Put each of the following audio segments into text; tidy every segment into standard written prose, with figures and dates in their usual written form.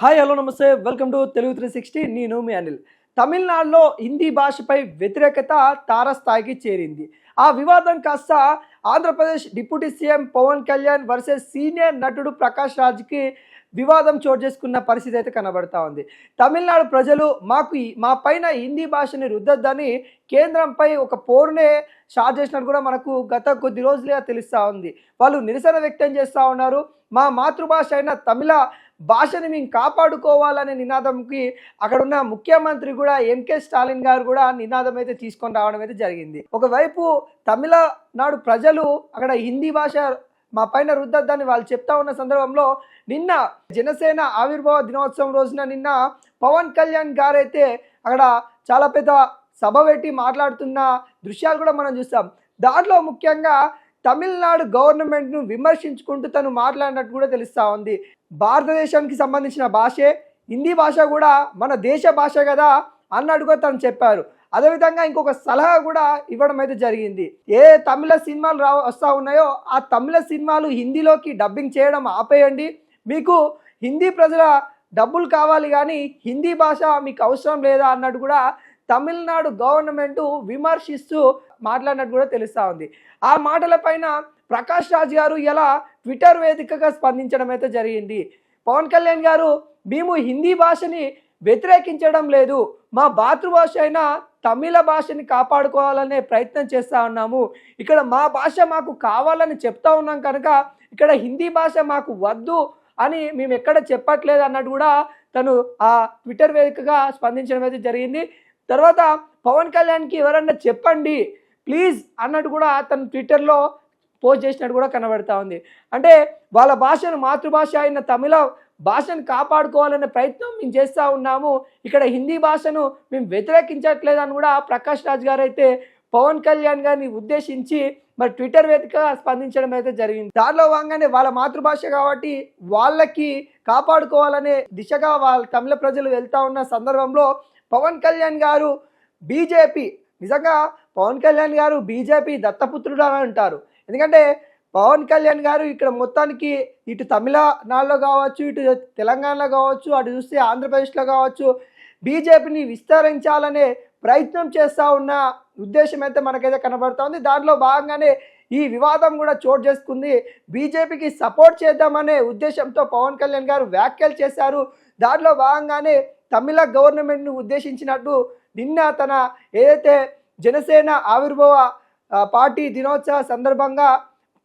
Hi hello నమస్తే welcome to Telugu 360 నేను మీ అనిల్. తమిళనాడులో హిందీ భాషపై వ్యతిరేకత తారస్థాయికి చేరింది. ఆ వివాదం కాస్త Andhra Pradesh deputy CM Pawan Kalyan versus senior నటుడు ప్రకాష్ రాజ్కి వివాదం చోటు చేసుకున్న పరిస్థితి అయితే కనబడతా ఉంది. తమిళనాడు ప్రజలు మా పైన హిందీ భాషని రుద్దొద్దని కేంద్రంపై ఒక పోరునే స్టార్ట్ చేసినట్టు కూడా మనకు గత కొద్ది రోజులుగా తెలుస్తూ ఉంది. వాళ్ళు నిరసన వ్యక్తం చేస్తూ ఉన్నారు. మా మాతృభాష అయిన తమిళ భాషని మేము కాపాడుకోవాలనే నినాదంకి అక్కడున్న ముఖ్యమంత్రి కూడా ఎంకే స్టాలిన్ గారు కూడా నినాదం అయితే తీసుకొని రావడం అయితే జరిగింది. ఒకవైపు తమిళనాడు ప్రజలు అక్కడ హిందీ భాష మా పైన రుద్దొద్దని వాళ్ళు చెప్తా ఉన్న సందర్భంలో నిన్న జనసేన ఆవిర్భావ దినోత్సవం రోజున నిన్న పవన్ కళ్యాణ్ గారైతే అక్కడ చాలా పెద్ద సభ పెట్టి మాట్లాడుతున్న దృశ్యాలు కూడా మనం చూస్తాం. దాంట్లో ముఖ్యంగా తమిళనాడు గవర్నమెంట్ను విమర్శించుకుంటూ తను మాట్లాడినట్టు కూడా తెలుస్తూ ఉంది. భారతదేశానికి సంబంధించిన భాషే హిందీ భాష కూడా మన దేశ భాష కదా అన్నట్టుగా తను చెప్పారు. అదేవిధంగా ఇంకొక సలహా కూడా ఇవ్వడం అయితే జరిగింది. ఏ తమిళ సినిమాలు వస్తూ ఉన్నాయో ఆ తమిళ సినిమాలు హిందీలోకి డబ్బింగ్ చేయడం ఆపేయండి. మీకు హిందీ ప్రజల డబ్బులు కావాలి కానీ హిందీ భాష మీకు అవసరం లేదా అన్నట్టు కూడా తమిళనాడు గవర్నమెంట్ విమర్శిస్తూ మాట్లాడినట్టు కూడా తెలుస్తూ ఉంది. ఆ మాటలపైన ప్రకాష్ రాజ్ గారు ఇలా ట్విట్టర్ వేదికగా స్పందించడం అయితే జరిగింది. పవన్ కళ్యాణ్ గారు మేము హిందీ భాషని వ్యతిరేకించడం లేదు, మా మాతృభాష అయిన తమిళ భాషని కాపాడుకోవాలనే ప్రయత్నం చేస్తూ ఉన్నాము. ఇక్కడ మా భాష మాకు కావాలని చెప్తా ఉన్నాం కనుక ఇక్కడ హిందీ భాష మాకు వద్దు అని మేము ఎక్కడ చెప్పట్లేదు అన్నట్టు కూడా తను ఆ ట్విట్టర్ వేదికగా స్పందించడం అయితే జరిగింది. తర్వాత పవన్ కళ్యాణ్కి ఎవరన్నా చెప్పండి ప్లీజ్ అన్నట్టు కూడా తను ట్విట్టర్లో పోస్ట్ చేసినట్టు కూడా కనబడతా ఉంది. అంటే వాళ్ళ భాషను మాతృభాష అయిన తమిళ భాషను కాపాడుకోవాలనే ప్రయత్నం మేము చేస్తూ ఉన్నాము, ఇక్కడ హిందీ భాషను మేము వ్యతిరేకించట్లేదని కూడా ప్రకాష్ రాజ్ గారు అయితే పవన్ కళ్యాణ్ గారిని ఉద్దేశించి మరి ట్విట్టర్ వేదికగా స్పందించడం అయితే జరిగింది. దానిలో భాగంగానే వాళ్ళ మాతృభాష కాబట్టి వాళ్ళకి కాపాడుకోవాలనే దిశగా వాళ్ళ తమిళ ప్రజలు వెళ్తూ ఉన్న సందర్భంలో పవన్ కళ్యాణ్ గారు బీజేపీ నిజంగా పవన్ కళ్యాణ్ గారు బీజేపీ దత్తపుత్రుడు అని అంటారు. ఎందుకంటే పవన్ కళ్యాణ్ గారు ఇక్కడ మొత్తానికి ఇటు తమిళనాడులో కావచ్చు, ఇటు తెలంగాణలో కావచ్చు, అటు చూస్తే ఆంధ్రప్రదేశ్లో కావచ్చు బీజేపీని విస్తరించాలనే ప్రయత్నం చేస్తూ ఉన్న ఉద్దేశం అయితే మనకైతే కనబడుతూ ఉంది. దాంట్లో భాగంగానే ఈ వివాదం కూడా చోటు చేసుకుంది. బీజేపీకి సపోర్ట్ చేద్దామనే ఉద్దేశంతో పవన్ కళ్యాణ్ గారు వ్యాఖ్యలు చేశారు. దాంట్లో భాగంగానే తమిళ గవర్నమెంట్ను ఉద్దేశించినట్టు నిన్న తన ఏదైతే జనసేన ఆవిర్భావ పార్టీ దినోత్సవ సందర్భంగా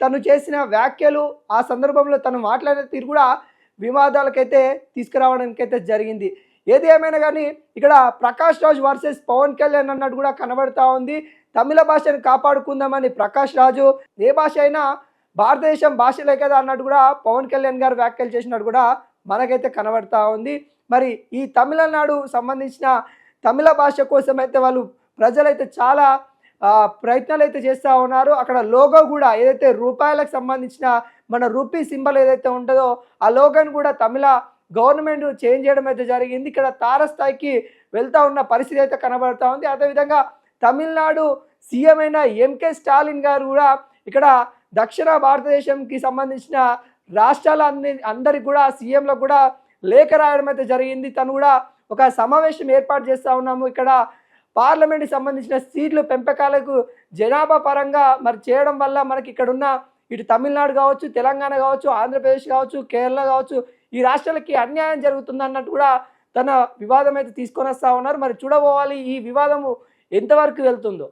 తను చేసిన వ్యాఖ్యలు, ఆ సందర్భంలో తను మాట్లాడిన తీరు కూడా వివాదాలకైతే తీసుకురావడానికైతే జరిగింది. ఏది ఏమైనా కానీ ఇక్కడ ప్రకాష్ రాజ్ వర్సెస్ పవన్ కళ్యాణ్ అన్నట్టు కూడా కనబడతా ఉంది. తమిళ భాషను కాపాడుకుందామని ప్రకాష్ రాజు ఏ భాష అయినా భారతదేశం భాషలే కదా అన్నట్టు కూడా పవన్ కళ్యాణ్ గారు వ్యాఖ్యలు చేసినట్టు కూడా మనకైతే కనబడతా ఉంది. మరి ఈ తమిళనాడు సంబంధించిన తమిళ భాష కోసం అయితే వాళ్ళు ప్రజలైతే చాలా ప్రయత్నాలు అయితే చేస్తూ ఉన్నారు. అక్కడ లోగో కూడా ఏదైతే రూపాయలకు సంబంధించిన మన రూపీ సింబల్ ఏదైతే ఉంటుందో ఆ లోగోను కూడా తమిళ గవర్నమెంట్ చేంజ్ చేయడం అయితే జరిగింది. ఇక్కడ తారస్థాయికి వెళ్తూ ఉన్న పరిస్థితి అయితే కనబడుతూ ఉంది. అదేవిధంగా తమిళనాడు సీఎం అయిన ఎంకే స్టాలిన్ గారు కూడా ఇక్కడ దక్షిణ భారతదేశంకి సంబంధించిన రాష్ట్రాల అందరికి కూడా సీఎంలకు కూడా లేఖ రాయడం అయితే జరిగింది. తను కూడా ఒక సమావేశం ఏర్పాటు చేస్తూ ఉన్నాము, ఇక్కడ పార్లమెంట్కి సంబంధించిన సీట్ల పెంపకాలకు జనాభా పరంగా మరి చేయడం వల్ల మనకి ఇక్కడున్న ఇటు తమిళనాడు కావచ్చు, తెలంగాణ కావచ్చు, ఆంధ్రప్రదేశ్ కావచ్చు, కేరళ కావచ్చు ఈ రాష్ట్రాలకి అన్యాయం జరుగుతుంది అన్నట్టు కూడా తన వివాదం అయితే తీసుకొని వస్తూ ఉన్నారు. మరి చూడబోవాలి ఈ వివాదము ఎంతవరకు వెళ్తుందో.